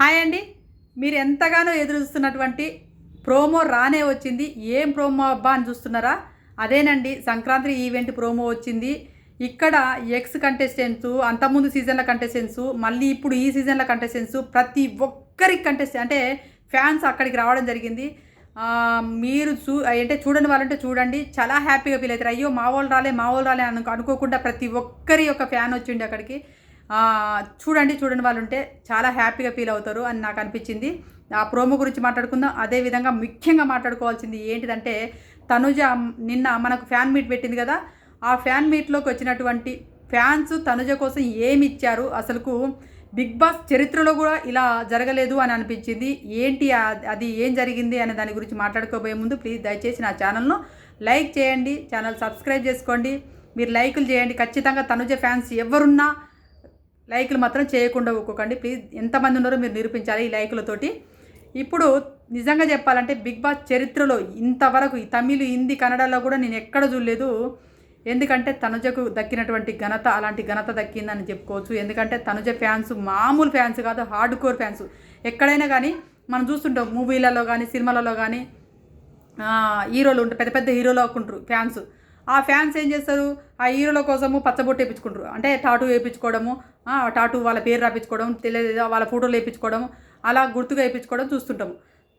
Hi అండి. మీరు ఎంతగానో ఎదురు చూస్తున్నటువంటి ప్రోమో రానే వచ్చింది. ఏం ప్రోమో అబ్బా అని చూస్తున్నారా? అదేనండి, సంక్రాంతి ఈవెంట్ ప్రోమో వచ్చింది. ఇక్కడ ఎక్స్ కంటెస్టెంట్స్, అంతకుముందు సీజన్ల కంటెస్టెంట్స్, మళ్ళీ ఇప్పుడు ఈ సీజన్ల కంటెస్టెంట్స్, ప్రతి ఒక్కరికి అంటే ఫ్యాన్స్ అక్కడికి రావడం జరిగింది. మీరు అంటే చూడని వాళ్ళంటే చూడండి, చాలా హ్యాపీగా ఫీల్ అవుతారు. అయ్యో మా వాళ్ళు రాలే అనుకోకుండా ప్రతి ఒక్కరి యొక్క ఫ్యాన్ వచ్చిండి అక్కడికి. చూడని వాళ్ళు ఉంటే చాలా హ్యాపీగా ఫీల్ అవుతారు అని నాకు అనిపించింది. ఆ ప్రోమో గురించి మాట్లాడుకుందాం. అదేవిధంగా ముఖ్యంగా మాట్లాడుకోవాల్సింది ఏంటిదంటే, తనుజ నిన్న మనకు ఫ్యాన్ మీట్ పెట్టింది కదా. ఆ ఫ్యాన్ మీట్లోకి వచ్చినటువంటి ఫ్యాన్స్ తనుజ కోసం ఏమి ఇచ్చారు, అసలుకు బిగ్ బాస్ చరిత్రలో కూడా ఇలా జరగలేదు అని అనిపించింది. ఏంటి అది ఏం జరిగింది అనే దాని గురించి మాట్లాడుకోబోయే ముందు ప్లీజ్ దయచేసి నా ఛానల్ను లైక్ చేయండి, ఛానల్ సబ్స్క్రైబ్ చేసుకోండి. మీరు లైకులు చేయండి ఖచ్చితంగా. తనుజ ఫ్యాన్స్ ఎవరున్నా లైకులు మాత్రం చేయకుండా ఊరుకోకండి ప్లీజ్. ఎంతమంది ఉన్నారో మీరు నిరూపించాలి ఈ లైకులతోటి. ఇప్పుడు నిజంగా చెప్పాలంటే బిగ్ బాస్ చరిత్రలో ఇంతవరకు తమిళ్, హిందీ, కన్నడలో కూడా నేను ఎక్కడ చూడలేదు. ఎందుకంటే తనుజకు దక్కినటువంటి ఘనత అలాంటి ఘనత దక్కిందని చెప్పుకోవచ్చు. ఎందుకంటే తనుజ ఫ్యాన్స్ మామూలు ఫ్యాన్స్ కాదు, హార్డ్ కోర్ ఫ్యాన్స్. ఎక్కడైనా కానీ మనం చూస్తుంటాం, మూవీలలో కానీ సినిమాలలో కానీ హీరోలు ఉంటారు, పెద్ద పెద్ద హీరోలు అనుకుంటారు ఫ్యాన్స్. ఆ ఫ్యాన్స్ ఏం చేస్తారు, ఆ హీరోల కోసము పచ్చబొట్టు వేయించుకుంటారు. అంటే టాటూ వేయించుకోవడము, టాటూ వాళ్ళ పేరు రాపించుకోవడం, తెలియదు వాళ్ళ ఫోటోలు వేయించుకోవడం, అలా గుర్తుగా వేయించుకోవడం చూస్తుంటాము.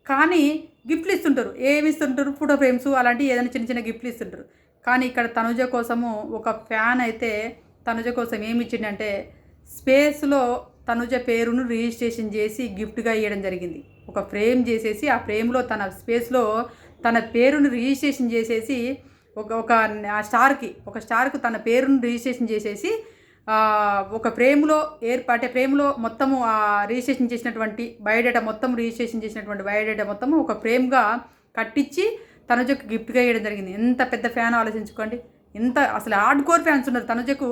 కానీ గిఫ్ట్లు ఇస్తుంటారు. ఏమి ఇస్తుంటారు, ఫోటో ఫ్రేమ్స్ అలాంటివి ఏదైనా చిన్న చిన్న గిఫ్ట్లు ఇస్తుంటారు. కానీ ఇక్కడ తనుజ కోసము ఒక ఫ్యాన్ అయితే తనుజ కోసం ఏమి ఇచ్చిండంటే, స్పేస్లో తనుజ పేరును రిజిస్ట్రేషన్ చేసి గిఫ్ట్గా ఇవ్వడం జరిగింది. ఒక ఫ్రేమ్ చేసేసి ఆ ఫ్రేమ్లో తన స్పేస్లో తన పేరును రిజిస్ట్రేషన్ చేసేసి ఒక స్టార్కి తన పేరును రిజిస్ట్రేషన్ చేసేసి ఒక ఫ్రేమ్లో ఫ్రేమ్లో మొత్తము రిజిస్ట్రేషన్ చేసినటువంటి బయోడేటా మొత్తము ఒక ఫ్రేమ్గా కట్టించి తనుజకు గిఫ్ట్గా ఇవ్వడం జరిగింది. ఎంత పెద్ద ఫ్యాన్ ఆలోచించుకోండి. అసలు హార్డ్ కోర్ ఫ్యాన్స్ ఉన్నారు తనుజకు.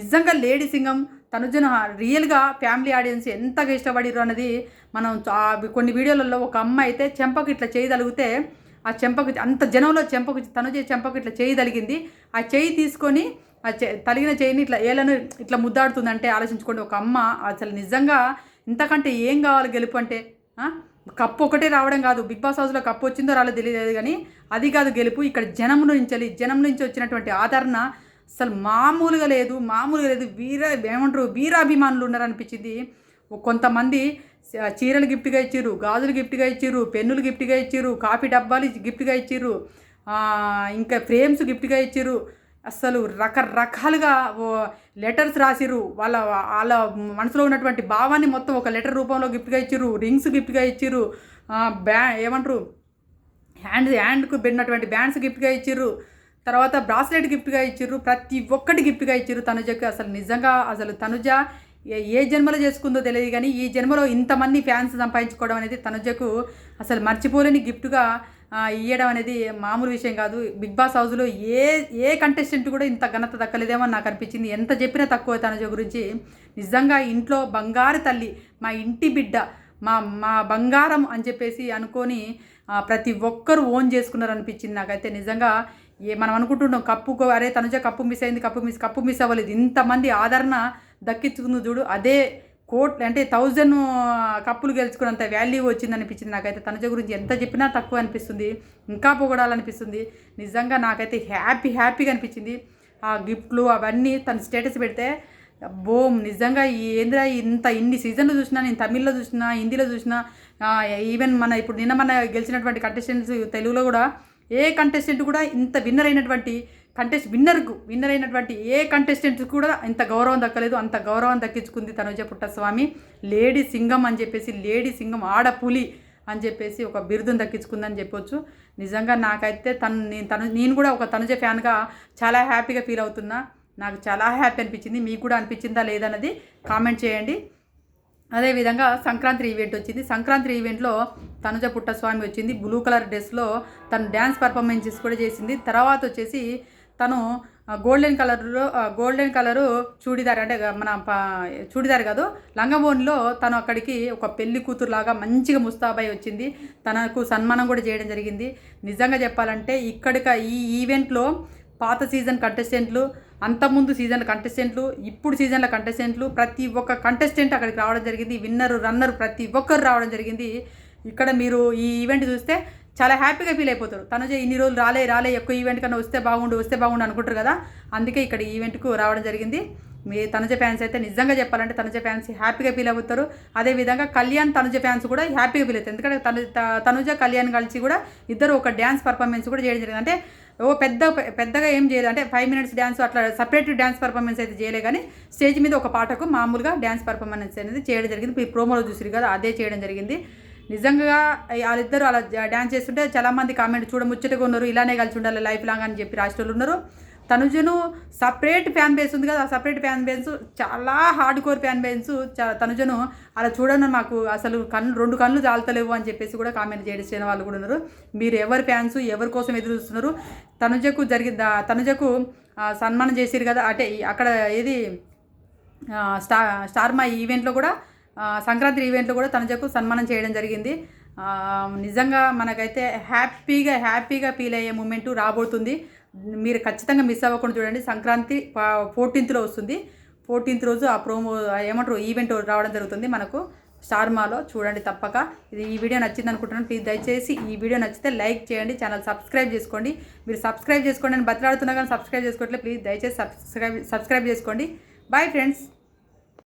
నిజంగా లేడీ సింగం తనుజను రియల్గా ఫ్యామిలీ ఆడియన్స్ ఎంతగా ఇష్టపడిరు అన్నది మనం కొన్ని వీడియోలలో ఒక అమ్మ అయితే చెంపకు ఇట్లా చేయగలిగితే ఆ చెంపకు అంత జనంలో తనుజ చెంపకు ఇట్లా చేయి తలిగింది. ఆ చేయి తీసుకొని తలిగిన చేయిని ఇట్లా ఏలను ఇట్లా ముద్దాడుతుందంటే ఆలోచించుకోండి. ఒక అమ్మ అసలు నిజంగా ఇంతకంటే ఏం కావాలి గెలుపు అంటే. కప్పు ఒకటే రావడం కాదు, బిగ్ బాస్ హౌస్లో కప్పు వచ్చిందో రాలేదు తెలియదు, కానీ అది కాదు గెలుపు. ఇక్కడ జనం నుంచి వచ్చినటువంటి ఆదరణ అసలు మామూలుగా లేదు. వీరాభిమానులు ఉన్నారనిపించింది. కొంతమంది చీరలు గిఫ్ట్గా ఇచ్చిర్రు, గాజులు గిఫ్ట్గా ఇచ్చిర్రు, పెన్నులు గిఫ్ట్గా ఇచ్చిర్రు, కాఫీ డబ్బాలు గిఫ్ట్గా ఇచ్చిర్రు, ఇంకా ఫ్రేమ్స్ గిఫ్ట్గా ఇచ్చిర్రు. అసలు రకరకాలుగా లెటర్స్ రాసిర్రు. వాళ్ళ మనసులో ఉన్నటువంటి భావాన్ని మొత్తం ఒక లెటర్ రూపంలో గిఫ్ట్గా ఇచ్చిర్రు. రింగ్స్ గిఫ్ట్గా ఇచ్చిర్రు, ఏమంటారు హ్యాండ్కు పెట్టినటువంటి బ్యాండ్స్ గిఫ్ట్గా ఇచ్చిర్రు, తర్వాత బ్రాస్లెట్ గిఫ్ట్గా ఇచ్చిర్రు. ప్రతి ఒక్కటి గిఫ్ట్గా ఇచ్చిర్రు తనుజకి. అసలు నిజంగా తనుజ ఏ జన్మలో చేసుకుందో తెలియదు, కానీ ఈ జన్మలో ఇంతమంది ఫ్యాన్స్ సంపాదించుకోవడం అనేది తనుజకు అసలు మర్చిపోలేని గిఫ్ట్గా ఇవ్వడం అనేది మామూలు విషయం కాదు. బిగ్ బాస్ హౌస్లో ఏ కంటెస్టెంట్ కూడా ఇంత ఘనత దక్కలేదేమో నాకు అనిపించింది. ఎంత చెప్పినా తక్కువ తనుజ గురించి. నిజంగా ఇంట్లో బంగారు తల్లి, మా ఇంటి బిడ్డ, మా బంగారం అని చెప్పేసి అనుకొని ప్రతి ఒక్కరు ఓన్ చేసుకున్నారు అనిపించింది నాకైతే. నిజంగా మనం అనుకుంటున్నాం అరే తనుజ కప్పు మిస్ అవ్వలేదు. ఇంతమంది ఆదరణ దక్కించుకుంది చూడు, అదే అంటే 1000 కప్పులు గెలుచుకున్నంత వాల్యూ వచ్చిందనిపించింది నాకైతే. తనుజ గురించి ఎంత చెప్పినా తక్కువ అనిపిస్తుంది, ఇంకా పొగడాలనిపిస్తుంది. నిజంగా నాకైతే హ్యాపీగా అనిపించింది. ఆ గిఫ్ట్లు అవన్నీ తన స్టేటస్ పెడితే నిజంగా ఏంద్రా ఇన్ని సీజన్లు చూసినా, నేను తమిళ్లో చూసినా, హిందీలో చూసినా, ఈవెన్ ఇప్పుడు నిన్న గెలిచినటువంటి కంటెస్టెంట్స్ తెలుగులో కూడా ఏ కంటెస్టెంట్ కూడా ఇంత విన్నర్ అయినటువంటి ఏ కంటెస్టెంట్ కూడా ఇంత గౌరవం దక్కలేదు. అంత గౌరవం దక్కించుకుంది తనుజ పుట్టస్వామి. లేడీ సింగం అని చెప్పేసి, లేడీ సింగం ఆడపులి అని చెప్పేసి ఒక బిరుదును దక్కించుకుందని చెప్పొచ్చు. నిజంగా నాకైతే నేను కూడా ఒక తనుజ ఫ్యాన్గా చాలా హ్యాపీగా ఫీల్ అవుతున్నా. నాకు చాలా హ్యాపీ అనిపించింది. మీకు కూడా అనిపించిందా లేదన్నది కామెంట్ చేయండి. అదేవిధంగా సంక్రాంతి ఈవెంట్ వచ్చింది. సంక్రాంతి ఈవెంట్లో తనుజ పుట్టస్వామి వచ్చింది. బ్లూ కలర్ డ్రెస్లో తను డ్యాన్స్ పర్ఫార్మెన్సెస్ కూడా చేసింది. తర్వాత వచ్చేసి తను గోల్డెన్ కలరు చూడిదార్, అంటే మన చూడిదార్ కాదు లంగమోనిలో తను అక్కడికి ఒక పెళ్లి కూతురులాగా మంచిగా ముస్తాబాయి వచ్చింది. తనకు సన్మానం కూడా చేయడం జరిగింది. నిజంగా చెప్పాలంటే ఈ ఈవెంట్లో పాత సీజన్ కంటెస్టెంట్లు, అంతకుముందు సీజన్ కంటెస్టెంట్లు, ఇప్పుడు సీజన్ల కంటెస్టెంట్లు, ప్రతి ఒక్క కంటెస్టెంట్ అక్కడికి రావడం జరిగింది. విన్నరు, రన్నరు ప్రతి ఒక్కరు రావడం జరిగింది. ఇక్కడ మీరు ఈ ఈవెంట్ చూస్తే చాలా హ్యాపీగా ఫీల్ అయిపోతారు. తనుజ ఇన్ని రోజులు రాలే ఎక్కువ ఈవెంట్ కన్నా వస్తే బాగుండు అనుకుంటారు కదా. అందుకే ఇక్కడ ఈవెంట్కు రావడం జరిగింది. మీ తనుజ ఫ్యాన్స్ అయితే నిజంగా చెప్పాలంటే తనుజ ఫ్యాన్స్ హ్యాపీగా ఫీల్ అవుతారు. అదేవిధంగా కళ్యాణ్ తనుజ ఫ్యాన్స్ కూడా హ్యాపీగా ఫీల్ అవుతారు. ఎందుకంటే తనుజ కళ్యాణ్ కలిసి కూడా ఇద్దరు ఒక డ్యాన్స్ పర్ఫార్మెన్స్ కూడా చేయడం జరిగింది. అంటే పెద్దగా ఏం చేయలేదు, అంటే 5 minutes డ్యాన్స్ అట్లా సపరేట్ డ్యాన్స్ పర్ఫార్మెన్స్ అయితే చేయలే, కానీ స్టేజ్ మీద ఒక పాటకు మామూలుగా డ్యాన్స్ పర్ఫార్మెన్స్ అనేది చేయడం జరిగింది. మీరు ప్రోమోలో చూసిరు కదా, అదే చేయడం జరిగింది. నిజంగా వాళ్ళిద్దరూ అలా డ్యాన్స్ చేస్తుంటే చాలామంది కామెంట్ చూడముచ్చటగా ఉన్నారు, ఇలానే కలిసి ఉండాలి లైఫ్ లాంగ్ అని చెప్పి రాష్ట్రాలు ఉన్నారు. తనుజను సపరేట్ ఫ్యాన్ బేస్ ఉంది కదా, ఆ సపరేట్ ఫ్యాన్ బేస్ చాలా హార్డ్ కోర్ ఫ్యాన్ బేస్. తనుజను అలా చూడను మాకు అసలు 2 కళ్ళు చాలతలేవు అని చెప్పేసి కూడా కామెంట్ చేయడం వాళ్ళు కూడా ఉన్నారు. మీరు ఎవరి ఫ్యాన్స్ ఎవరి కోసం ఎదురు చూస్తున్నారు? తనుజకు సన్మానం చేసిరు కదా, అంటే అక్కడ ఏది స్టార్ మా ఈవెంట్లో కూడా సంక్రాంతి ఈవెంట్లో కూడా తనుజకు సన్మానం చేయడం జరిగింది. నిజంగా మనకైతే హ్యాపీగా ఫీల్ అయ్యే మూమెంట్ రాబోతుంది. మీరు ఖచ్చితంగా మిస్ అవ్వకుండా చూడండి. సంక్రాంతి 14th వస్తుంది. 14th రోజు ఆ ప్రోమో ఏమంటారు ఈవెంట్ రావడం జరుగుతుంది మనకు స్టార్ మాలో. చూడండి తప్పక. ఈ వీడియో నచ్చింది అనుకుంటున్నాను. ప్లీజ్ దయచేసి ఈ వీడియో నచ్చితే లైక్ చేయండి, ఛానల్ సబ్స్క్రైబ్ చేసుకోండి. మీరు సబ్స్క్రైబ్ చేసుకోండి అని బతిలాడుతున్నా కానీ సబ్స్క్రైబ్ చేసుకోవట్లేదు. ప్లీజ్ దయచేసి సబ్స్క్రైబ్ చేసుకోండి. Bye friends.